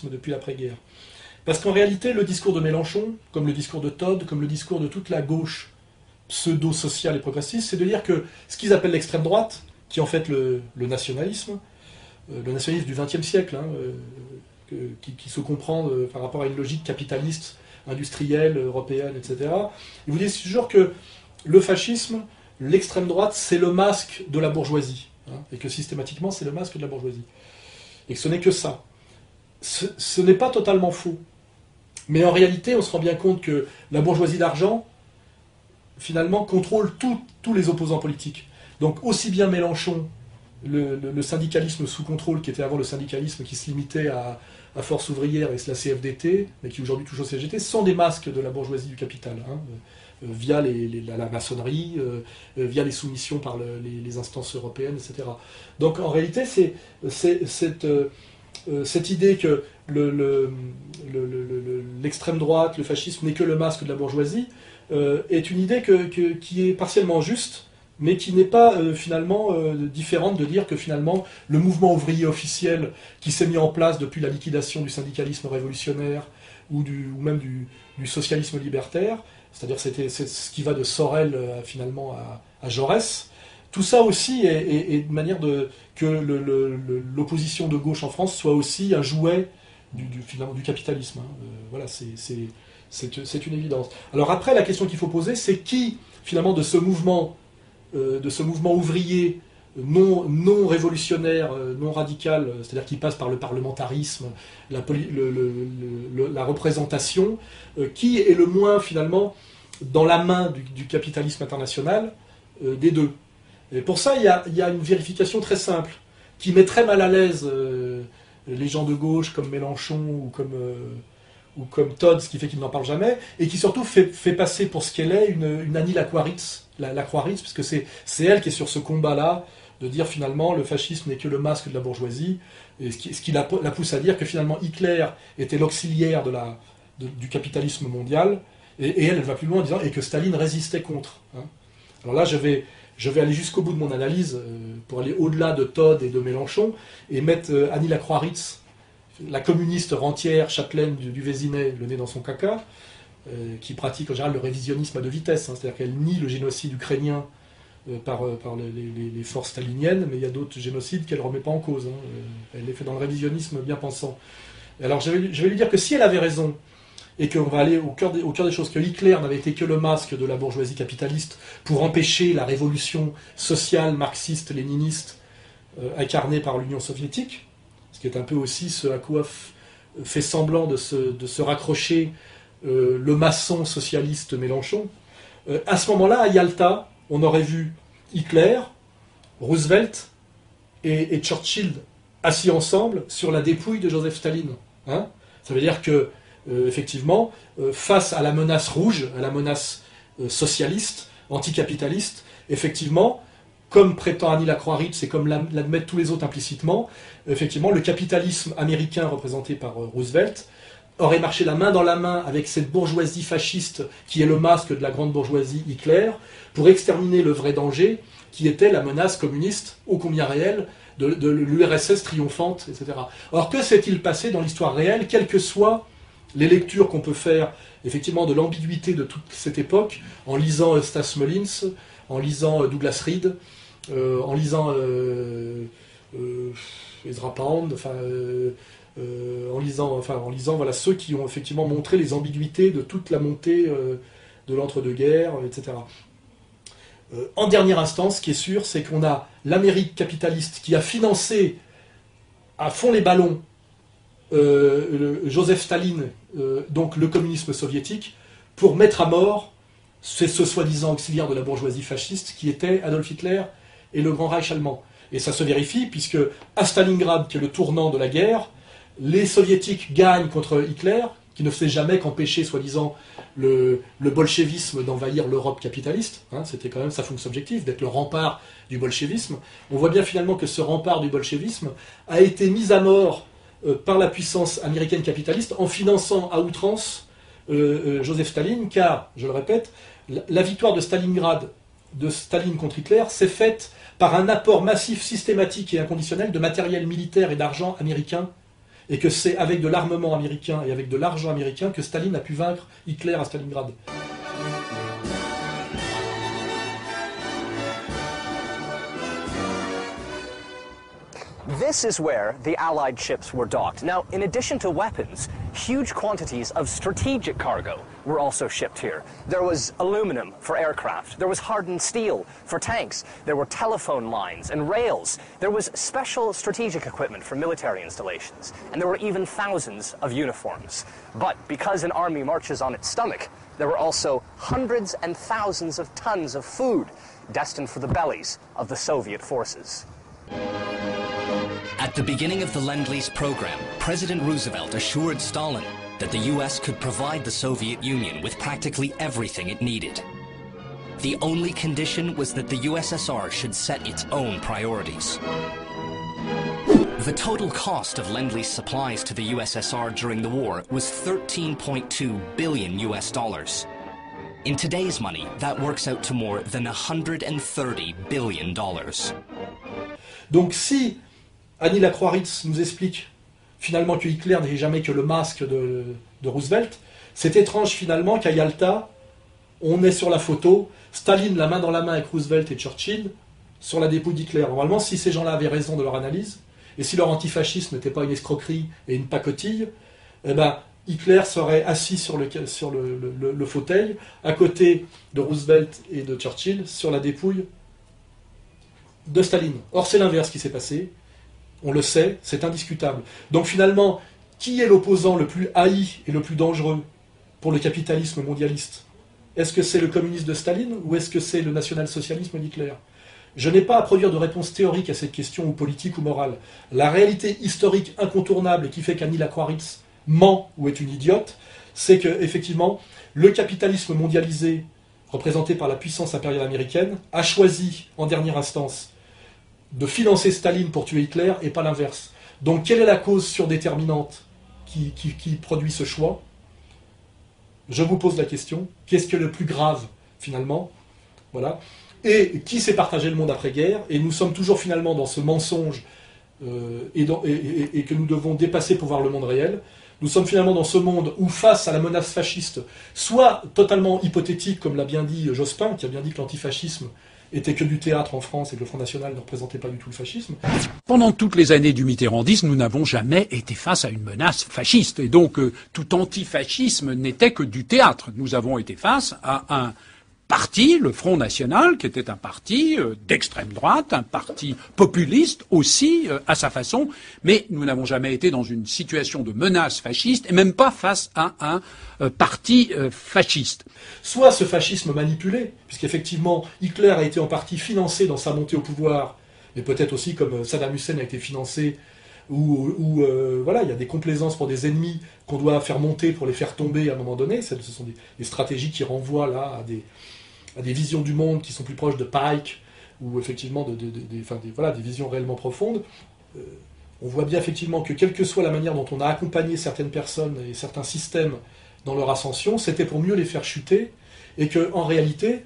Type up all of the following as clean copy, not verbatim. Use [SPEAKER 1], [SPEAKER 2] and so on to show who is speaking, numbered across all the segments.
[SPEAKER 1] depuis l'après-guerre. Parce qu'en réalité, le discours de Mélenchon, comme le discours de Todd, comme le discours de toute la gauche pseudo-sociale et progressiste, c'est de dire que ce qu'ils appellent l'extrême droite, qui est en fait le nationalisme du XXe siècle, hein, qui se comprend par rapport à une logique capitaliste, industrielle, européenne, etc. Ils vous disent toujours que le fascisme, l'extrême droite, c'est le masque de la bourgeoisie, hein, et que systématiquement, c'est le masque de la bourgeoisie. Et que ce n'est que ça. Ce n'est pas totalement faux. Mais en réalité, on se rend bien compte que la bourgeoisie d'argent, finalement, contrôle tous les opposants politiques. Donc aussi bien Mélenchon, le syndicalisme sous contrôle, qui était avant le syndicalisme qui se limitait à Force ouvrière et la CFDT, mais qui aujourd'hui touche au CGT, sont des masques de la bourgeoisie du capital, hein, via la maçonnerie, via les soumissions par les instances européennes, etc. Donc en réalité, c'est cette idée que l'extrême droite, le fascisme n'est que le masque de la bourgeoisie, est une idée qui est partiellement juste, mais qui n'est pas finalement différente de dire que finalement le mouvement ouvrier officiel qui s'est mis en place depuis la liquidation du syndicalisme révolutionnaire ou même du socialisme libertaire, c'est-à-dire c'est ce qui va de Sorel finalement à Jaurès, tout ça aussi est une manière que l'opposition de gauche en France soit aussi un jouet du capitalisme. Hein. Voilà, c'est une évidence. Alors après, la question qu'il faut poser, c'est qui finalement de ce mouvement ouvrier non révolutionnaire, non radical, c'est-à-dire qui passe par le parlementarisme, la représentation, qui est le moins finalement dans la main du capitalisme international des deux. Et pour ça, il y a une vérification très simple, qui met très mal à l'aise les gens de gauche comme Mélenchon ou comme Todd, ce qui fait qu'il n'en parle jamais, et qui surtout fait passer pour ce qu'elle est une Annie Lacroix-Ritz, puisque c'est elle qui est sur ce combat-là, de dire finalement le fascisme n'est que le masque de la bourgeoisie, et ce qui la pousse à dire que finalement Hitler était l'auxiliaire du capitalisme mondial, et elle va plus loin en disant et que Staline résistait contre. Hein. Alors là, je vais aller jusqu'au bout de mon analyse pour aller au-delà de Todd et de Mélenchon et mettre Annie Lacroix-Ritz, la communiste rentière châtelaine du Vésinet, le nez dans son caca, qui pratique en général le révisionnisme à deux vitesses, hein, c'est-à-dire qu'elle nie le génocide ukrainien par les forces staliniennes, mais il y a d'autres génocides qu'elle ne remet pas en cause. Hein, elle les fait dans le révisionnisme bien pensant. Alors je vais lui dire que si elle avait raison, et qu'on va aller au cœur des choses, que Hitler n'avait été que le masque de la bourgeoisie capitaliste pour empêcher la révolution sociale, marxiste, léniniste, incarnée par l'Union soviétique, ce qui est un peu aussi ce à quoi fait semblant de se raccrocher le maçon socialiste Mélenchon. À ce moment-là, à Yalta, on aurait vu Hitler, Roosevelt et Churchill assis ensemble sur la dépouille de Joseph Staline. Hein, ça veut dire que effectivement, face à la menace rouge, à la menace socialiste, anticapitaliste, effectivement, comme prétend Annie Lacroix-Ritz et comme l'admettent tous les autres implicitement, effectivement, le capitalisme américain représenté par Roosevelt aurait marché la main dans la main avec cette bourgeoisie fasciste qui est le masque de la grande bourgeoisie Hitler pour exterminer le vrai danger qui était la menace communiste ô combien réelle de l'URSS triomphante, etc. Or, que s'est-il passé dans l'histoire réelle, quelles que soient les lectures qu'on peut faire effectivement de l'ambiguïté de toute cette époque, en lisant Stas Mullins, en lisant Douglas Reed, en lisant Ezra Pound, en lisant voilà, ceux qui ont effectivement montré les ambiguïtés de toute la montée de l'entre-deux-guerres, etc. En dernière instance, ce qui est sûr, c'est qu'on a l'Amérique capitaliste qui a financé à fond les ballons Joseph Staline, donc le communisme soviétique, pour mettre à mort ce soi-disant auxiliaire de la bourgeoisie fasciste qui était Adolf Hitler et le Grand Reich allemand. Et ça se vérifie puisque à Stalingrad, qui est le tournant de la guerre, les soviétiques gagnent contre Hitler, qui ne faisait jamais qu'empêcher, soi-disant, le bolchevisme d'envahir l'Europe capitaliste. Hein, c'était quand même sa fonction objective, d'être le rempart du bolchevisme. On voit bien finalement que ce rempart du bolchevisme a été mis à mort par la puissance américaine capitaliste en finançant à outrance Joseph Staline, car, je le répète, la victoire de Stalingrad, de Staline contre Hitler, s'est faite par un apport massif, systématique et inconditionnel de matériel militaire et d'argent américain et que c'est avec de l'armement américain et avec de l'argent américain que Staline a pu vaincre Hitler à Stalingrad.
[SPEAKER 2] This is where the Allied ships were docked. Now, in addition to weapons, huge quantities of strategic cargo were also shipped here. There was aluminum for aircraft. There was hardened steel for tanks. There were telephone lines and rails. There was special strategic equipment for military installations. And there were even thousands of uniforms. But because an army marches on its stomach, there were also hundreds and thousands of tons of food destined for the bellies of the Soviet forces.
[SPEAKER 3] At the beginning of the Lend-Lease program, President Roosevelt assured Stalin that the US could provide the Soviet Union with practically everything it needed. The only condition was that the USSR should set its own priorities. The total cost of Lend-Lease supplies to the USSR during the war was $13.2 billion US. In today's money, that works out to more than $130 billion.
[SPEAKER 1] Donc si Annie Lacroix-Ritz nous explique finalement que Hitler n'est jamais que le masque de Roosevelt, c'est étrange finalement qu'à Yalta, on est sur la photo, Staline la main dans la main avec Roosevelt et Churchill, sur la dépouille d'Hitler. Normalement, si ces gens-là avaient raison de leur analyse, et si leur antifascisme n'était pas une escroquerie et une pacotille, eh ben, Hitler serait assis sur le fauteuil, à côté de Roosevelt et de Churchill, sur la dépouille de Staline. Or, c'est l'inverse qui s'est passé. On le sait, c'est indiscutable. Donc finalement, qui est l'opposant le plus haï et le plus dangereux pour le capitalisme mondialiste? Est-ce que c'est le communisme de Staline ou est-ce que c'est le national-socialisme d'Hitler? Je n'ai pas à produire de réponse théorique à cette question, ou politique ou morale. La réalité historique incontournable et qui fait qu'Annie Lacroix-Ritz ment ou est une idiote, c'est que effectivement, le capitalisme mondialisé, représenté par la puissance impériale américaine, a choisi, en dernière instance, de financer Staline pour tuer Hitler et pas l'inverse. Donc quelle est la cause surdéterminante qui produit ce choix? Je vous pose la question. Qu'est-ce que le plus grave finalement? Voilà. Et qui s'est partagé le monde après-guerre? Et nous sommes toujours finalement dans ce mensonge et que nous devons dépasser pour voir le monde réel. Nous sommes finalement dans ce monde où, face à la menace fasciste, soit totalement hypothétique, comme l'a bien dit Jospin, qui a bien dit que l'antifascisme était que du théâtre en France et que le Front National ne représentait pas du tout le fascisme.
[SPEAKER 4] Pendant toutes les années du mitterrandisme, nous n'avons jamais été face à une menace fasciste. Et donc, tout antifascisme n'était que du théâtre. Nous avons été face à un parti, le Front National, qui était un parti d'extrême droite, un parti populiste aussi, à sa façon, mais nous n'avons jamais été dans une situation de menace fasciste, et même pas face à un parti fasciste.
[SPEAKER 1] Soit ce fascisme manipulé, puisqu'effectivement Hitler a été en partie financé dans sa montée au pouvoir, et peut-être aussi comme Saddam Hussein a été financé, où voilà, il y a des complaisances pour des ennemis qu'on doit faire monter pour les faire tomber à un moment donné. Ce sont des stratégies qui renvoient là à des visions du monde qui sont plus proches de Pike, ou effectivement des visions réellement profondes. On voit bien effectivement que quelle que soit la manière dont on a accompagné certaines personnes et certains systèmes dans leur ascension, c'était pour mieux les faire chuter, et qu'en réalité,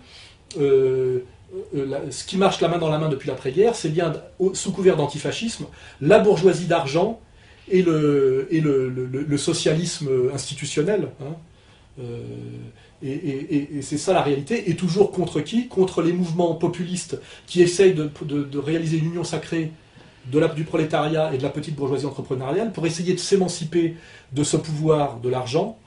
[SPEAKER 1] ce qui marche la main dans la main depuis l'après-guerre, c'est bien, sous couvert d'antifascisme, la bourgeoisie d'argent et le socialisme institutionnel. Hein. Et c'est ça la réalité. Et toujours contre qui? Contre les mouvements populistes qui essayent de réaliser une union sacrée du prolétariat et de la petite bourgeoisie entrepreneuriale pour essayer de s'émanciper de ce pouvoir de l'argent,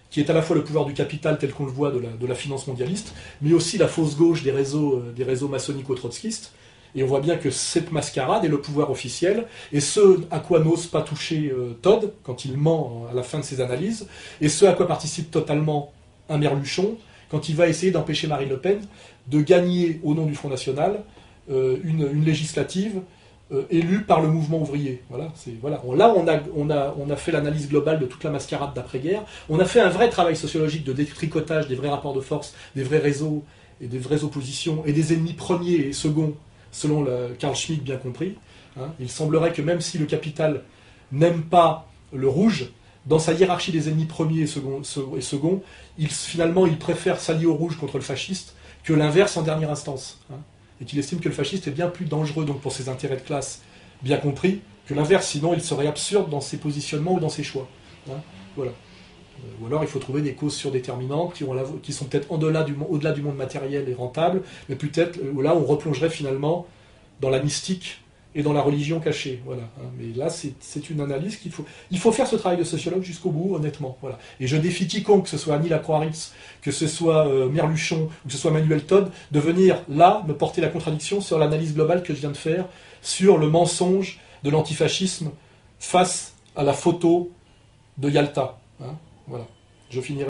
[SPEAKER 1] qui est à la fois le pouvoir du capital tel qu'on le voit de la finance mondialiste, mais aussi la fausse gauche des réseaux maçonnico-trotskistes. Et on voit bien que cette mascarade est le pouvoir officiel, et ce à quoi n'ose pas toucher Todd, quand il ment à la fin de ses analyses, et ce à quoi participe totalement un Merluchon, quand il va essayer d'empêcher Marine Le Pen de gagner, au nom du Front National, une législative élue par le mouvement ouvrier. Voilà, là, on a fait l'analyse globale de toute la mascarade d'après-guerre. On a fait un vrai travail sociologique de détricotage des vrais rapports de force, des vrais réseaux et des vraies oppositions, et des ennemis premiers et seconds, selon Carl Schmitt bien compris. Hein. Il semblerait que même si le capital n'aime pas le rouge, dans sa hiérarchie des ennemis premiers et seconds, finalement, il préfère s'allier au rouge contre le fasciste que l'inverse en dernière instance. Hein. Et qu'il estime que le fasciste est bien plus dangereux donc pour ses intérêts de classe bien compris que l'inverse, sinon il serait absurde dans ses positionnements ou dans ses choix. Hein, voilà. Ou alors il faut trouver des causes surdéterminantes qui sont peut-être au-delà du monde matériel et rentable, mais peut-être là on replongerait finalement dans la mystique et dans la religion cachée. Voilà. Mais là c'est une analyse il faut faire ce travail de sociologue jusqu'au bout, honnêtement. Voilà. Et je défie quiconque, que ce soit Annie Lacroix-Ritz, que ce soit Merluchon, ou que ce soit Manuel Todd, de venir là me porter la contradiction sur l'analyse globale que je viens de faire, sur le mensonge de l'antifascisme face à la photo de Yalta. Hein. Voilà. Je finirai.